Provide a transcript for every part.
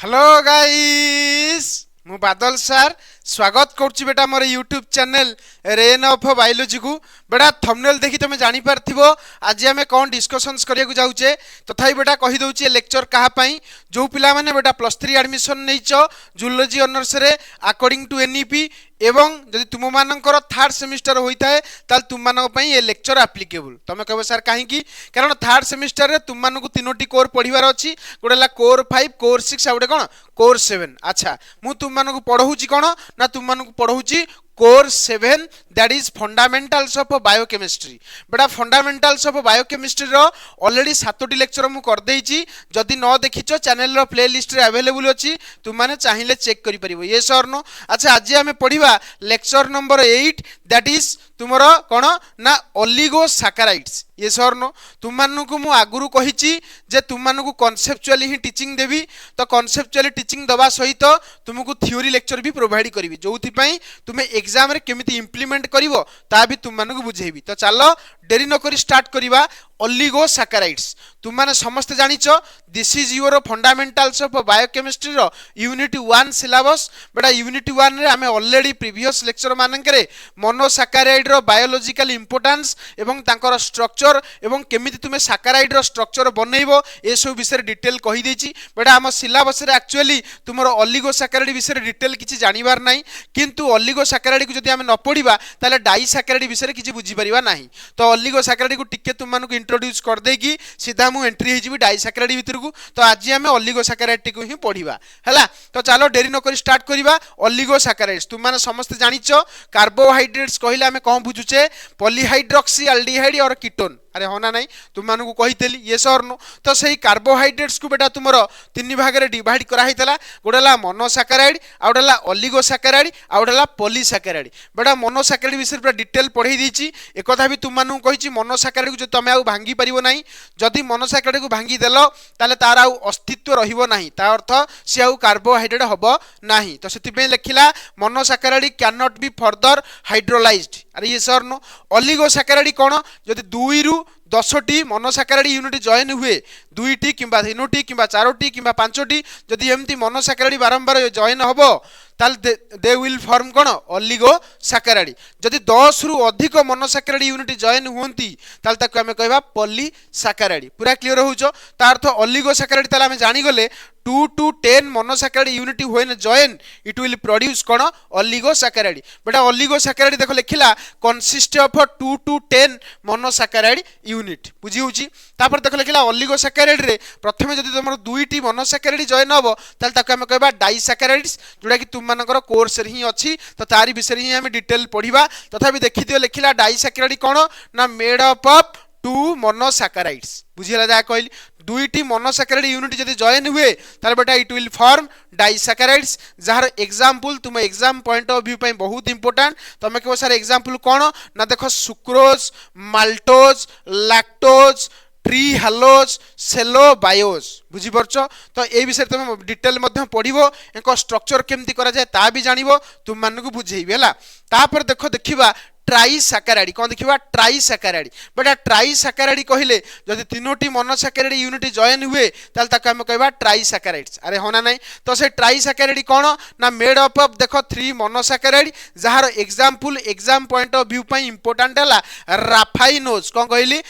Hello guys मु बादल sir स्वागत करुच्ची बेटा मोर YouTube channel rain of biology को बेटा थंबनेल देखि तुम जानि पारथिबो आज आमे कोन डिस्कशंस करिया को जाउचे तथापि बेटा कहि दउची लेक्चर कहा पई जो पिला माने बेटा +3 एडमिशन नैचो जूलॉजी ऑनर्स रे अकॉर्डिंग टू एनईपी एवं जदि तुम मानकर थर्ड सेमिस्टर होता है ताल तुम मानक पई ये लेक्चर एप्लीकेबल तुम कहबो सर काहे की कारण थर्ड सेमिस्टर रे तुम मानक तीनोटी कोर पढिबार अछि गोडेला कोर 5 कोर 6 आ गोटे कोन कोर 7 अच्छा मु तुम मानक पढौची कोन ना तुम मानक पढौची कोर 7 that is fundamentals of biochemistry बेटा फंडामेंटल्स ऑफ बायोकेमिस्ट्री रो ऑलरेडी 7टी लेक्चर मु कर देइची जदि न देखिचो चैनल रो प्लेलिस्ट रे अवेलेबल अछि तुम माने चाहिले चेक करि परिबो यस और नो अच्छा आज हमें पढिबा लेक्चर नंबर 8 दैट इज तुमरो कोन ना ओलिगोसैकेराइड्स यस और नो तुम मानकु मु आगुरु कहिची जे तुम मानकु कॉन्सेप्चुअली ही टीचिंग देबी तो कॉन्सेप्चुअली टीचिंग दबा सहित तुमको थ्योरी लेक्चर भी प्रोवाइड करबी जोथि पई तुमे एग्जाम रे केमिति इंप्लीमेंट करिवो ता भी तुम मानकु बुझेबी तो चलो देरी न करी स्टार्ट करिबा ओलिगोसैकेराइड्स तुम माने समस्त जानिचो this is your fundamentals of biochemistry रो यूनिट 1 सिलेबस बेटा यूनिट 1 रे हमें ऑलरेडी प्रीवियस लेक्चर मानकरे मोनोसैकेराइड रो बायोलॉजिकल इंपोर्टेंस एवं तांकर स्ट्रक्चर एवं केमिति तुमे सैकेराइड रो स्ट्रक्चर बनेइबो ए सब विषय डिटेल कहि देछि बेटा हम सिलेबस रे एक्चुअली तुमरो ओलिगोसैकेराइड विषय डिटेल किछि जानिबार नाही किंतु ओलिगोसैकेराइड को जदि हम न पढिबा ताले डाइसैकेराइड विषय किछि बुझी परिबा नाही तो ओलिगोसैकेराइड को टिके तुम मानकु इंट्रोड्यूस कर देकी सीधा मु एंट्री हे जिवि डाइसैकेराइड भीतर को तो आज हम ओलिगोसैकेराइड को ही पढिबा हैला तो चलो देरी न करी स्टार्ट करिबा ओलिगोसैकेराइड्स तुम माने समस्त जानिचो कार्बोहाइड्रेट्स कहिला हमें कोन बुझुचे पॉलीहाइड्रोक्सी एल्डिहाइड और कीटोन अरे होना नहीं तुम मानकु कहितेली यस और नो तो सही कार्बोहाइड्रेट्स को बेटा तुमरो तीन भाग रे डिवाइड करा हितला गोडेला मोनोसैकेराइड आउडेला ओलिगोसैकेराइड आउडेला पॉलीसैकेराइड बेटा मोनोसैकेराइड विषय पूरा डिटेल पढै दीची एक कथा भी तुम मानकु कहिची मोनोसैकेराइड को तुम आउ भांगी परिबो नाही जदि मोनोसैकेराइड को भांगी देलो ताले तार आउ अस्तित्व रहिबो नाही ता अर्थ से आउ कार्बोहाइड्रेट हबो नाही तो सेति पे लिखिला monosaccharide can not be further hydrolysed अरे ये सर नो ओलिगोसैकेराइड कोन जदि 2 रु 10टी मोनोसैकेराइड यूनिट जॉइन हुए 2टी किंबा 3टी किंबा 4टी किंबा 5टी जदि एमती मोनोसैकेराइड बारंबार जॉइन हबो ताल they will form cone oligosaccharide जदि 10 रु अधिक मोनोसैकेराइड यूनिट जॉइन हुंती ताल ताको हमें कहबा पॉलीसैकेराइड पूरा क्लियर होउचो ता अर्थ ओलिगोसैकेराइड ताल हमें जानि गले 2 to 10 monosaccharide unit when join it will produce cone oligosaccharide बेटा ओलिगोसैकेराइड देखो लिखिला consist of 2 to 10 monosaccharide unit बुझी होची तापर देखो लिखिला ओलिगोसैकेराइड रे प्रथमे जदि तुमरो 2टी मोनोसैकेराइड जॉइन हबो ताल ताको हम कहबा डाइसैकेराइड्स जोडा कि तुम मानकर कोर्स रे ही अछि तो तारी विषय ही हम डिटेल पढिबा तथापि देखि दियो लिखिला डाइसैकेराइड कोन ना मेड अप ऑफ 2 monosaccharides बुझिला जा कहली 2टी मोनोसैकेराइड यूनिट जदि जॉइन हुए तार बेटा it will form disaccharides jar example तुम एग्जाम पॉइंट ऑफ व्यू पई बहुत इंपोर्टेंट तुम कहबो सर एग्जांपल कोन ना देखो sucrose maltose lactose trehalose cellobiose बुझी परछो तो ए विषय तुम डिटेल मध्य पढिबो एको स्ट्रक्चर केमती करा जाय ता भी जानिबो तुम मानकु बुझेइबे हला तापर देखो देखिबा ट्राइसैकेराइड कौन देखिबा ट्राइसैकेराइड बेटा ट्राइसैकेराइड कहिले जदि तीनोटी मोनोसैकेराइड यूनिट जॉइन हुए ताल ताको हम कहबा ट्राइसैकेराइड्स अरे होना नहीं तो से ट्राइसैकेराइड कोन ना मेड अप ऑफ देखो 3 मोनोसैकेराइड जहार example exam point of view पई इंपोर्टेंट हला राफाइनोज कोन कहली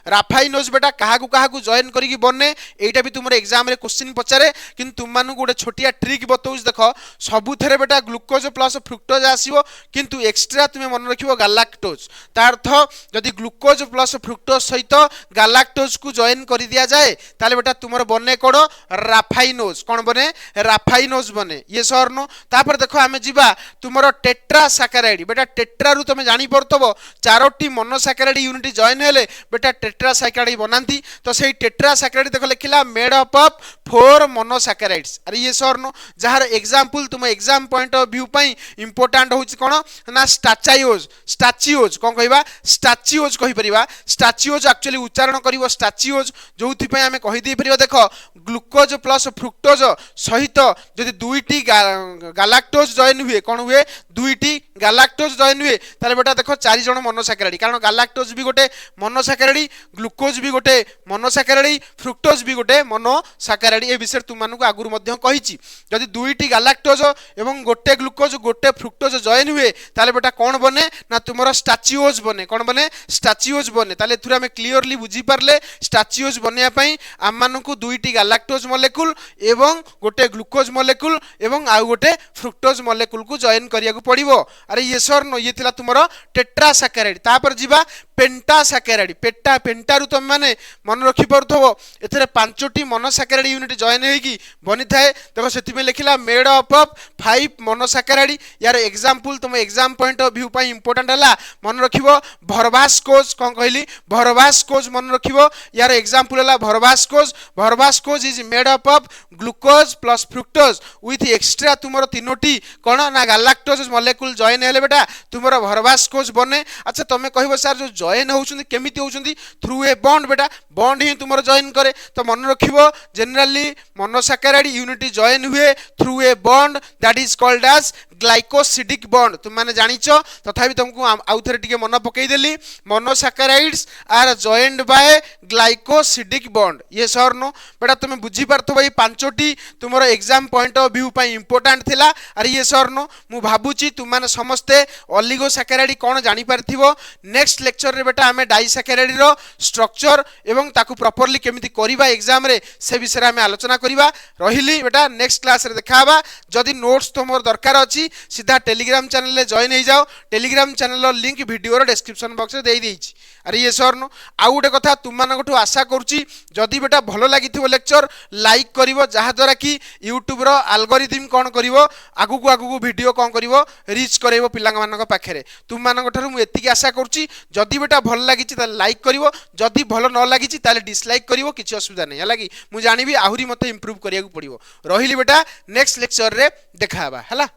राफाइनोज बेटा काहा को जॉइन करी की बने एटा भी तुमरे एग्जाम रे क्वेश्चन पचारे किंतु तुम मानु गोटे छोटिया ट्रिक बतौस देखो सबुथरे बेटा ग्लूकोज प्लस फ्रुक्टोज आसीबो किंतु एक्स्ट्रा तुम मन रखिबो गैलाक्टोज ता अर्थ जदि ग्लूकोज प्लस फ्रुक्टोज सहित गैलाक्टोज को जॉइन करि दिया जाए ताले बेटा तुमर बने कोन राफाइनोज कोन बने राफाइनोज बने ये सर नो तापर देखो हमें जिबा तुमर टेट्रासैकेराइड बेटा टेट्रा रु तुम जानि परतबो 4टी मोनोसैकेराइड यूनिट जॉइन हेले बेटा टेट्रासैकेराइड बनांती तो सेही टेट्रासैकेराइड देखो लिखिला मेड अप ऑफ 4 मोनोसैकेराइड्स अरे ये सर नो जहार एग्जांपल तुम एग्जाम पॉइंट ऑफ व्यू पई इंपोर्टेंट होची कोन ना स्टाचाइओज स्टाचिओज कौन कहबा स्टाचिओज कहि परिबा स्टाचिओज एक्चुअली उच्चारण करिवो स्टाचिओज जोथि पय हमें कहि दे परिबा देखो ग्लूकोज प्लस फ्रुक्टोज सहित जदि दुईटी गालाक्टोज जॉइन हुए कौन हुए दुईटी गालाक्टोज जॉइन हुए ताले बेटा देखो चारि जण मोनोसैकेराइड कारण गालाक्टोज भी गोटे मोनोसैकेराइड ग्लूकोज भी गोटे मोनोसैकेराइड फ्रुक्टोज भी गोटे मोनोसैकेराइड ए विषय तुम मानक आगुरु मध्य कहिछि जदि दुईटी गालाक्टोज एवं गोटे ग्लूकोज गोटे फ्रुक्टोज जॉइन हुए ताले बेटा कौन बने ना तुमरो स्टाचिओज बने कौन बने स्टाचिओज बने ताले एथुरा हमें क्लियरली बुझी पारले स्टाचिओज बनिया पई आम मानकु दुईटी गालाक्टोज मॉलिक्यूल एवं गोटे ग्लूकोज मॉलिक्यूल एवं आ गोटे फ्रुक्टोज मॉलिक्यूल को जॉइन करिया को पड़िबो अरे यस और नो ये थिला तुमरो टेट्रासैकेराइड तापर जिबा पेंटासैकेराइड पेंटारु तुम माने मन रखि परथबो एथरे पांचटी मोनोसैकेराइड यूनिट जॉइन हेगी बनि थाए देखो सेति में लिखिला मेड अप ऑफ 5 मोनोसैकेराइड यार एग्जांपल तुम एग्जाम पॉइंट ऑफ व्यू पई इंपोर्टेंट हला मन रखिबो भरवास्कोज कोन कहली भरवास्कोज मन रखिबो यार एग्जांपल हला verbascose is made up of glucose plus fructose with extra तुमरो तीनोटी कोन ना गालाक्टोज मॉलिक्यूल जॉइन हेले बेटा तुमरो भरवास्कोज बने अच्छा तमे कहबो सर जो जॉइन होउछुंदी केमिति होउछुंदी थ्रू ए बॉन्ड बेटा बॉन्ड ही तुमरो जॉइन करे तो मन रखिबो जनरली मोनोसैकेराइड यूनिट जॉइन हुए through a bond that is called as glycosidic bond तुम माने जानिचो तथापि तुमको आउ थरे टिके मन पकई देली monosaccharides are joined by glycosidic bond ये सर नो बेटा तुम बुझी पारथबो ए पांचोटी तुमरो एग्जाम पॉइंट ऑफ व्यू पई इंपोर्टेंट थिला अरे ये सर नो मु भाबुची तुम माने समस्ते ओलिगोसैकेराइड कोन जानि पारथिबो नेक्स्ट लेक्चर रे बेटा हमें डाइसैकेराइड रो स्ट्रक्चर एवं ताकू प्रॉपर्ली केमिति करिबा एग्जाम रे से विषय रे हमें आलोचना करिबा रहिली बेटा नेक्स्ट क्लास रे देखाबा जदि नोट्स तुमर दरकार अछि सीधा टेलीग्राम चैनल रे जॉइन हो जाओ टेलीग्राम चैनल लिंक वीडियो रो डिस्क्रिप्शन बॉक्स रे देई देइछि अरे ये सर नो आ गोटे कथा तुम मानकठु आशा करूची जदि बेटा भलो लागिथिबो लेक्चर लाइक करिवो जहा द्वारा कि YouTube रो एल्गोरिथम कोन करिवो आगु वीडियो कोन करिवो रीच करैबो पिलांग मानक पाखरे तुम मानक ठरु मु एतिकी आशा करूची जदि बेटा भलो लागिछि त लाइक करिवो जदि भलो न लागिछि ताले डिसलाइक करिवो किछि असुविधा नै हला कि मु जानिबी आहुरी मते इंप्रूव करिया को पड़िवो रहिली बेटा नेक्स्ट लेक्चर रे देखाबा हला।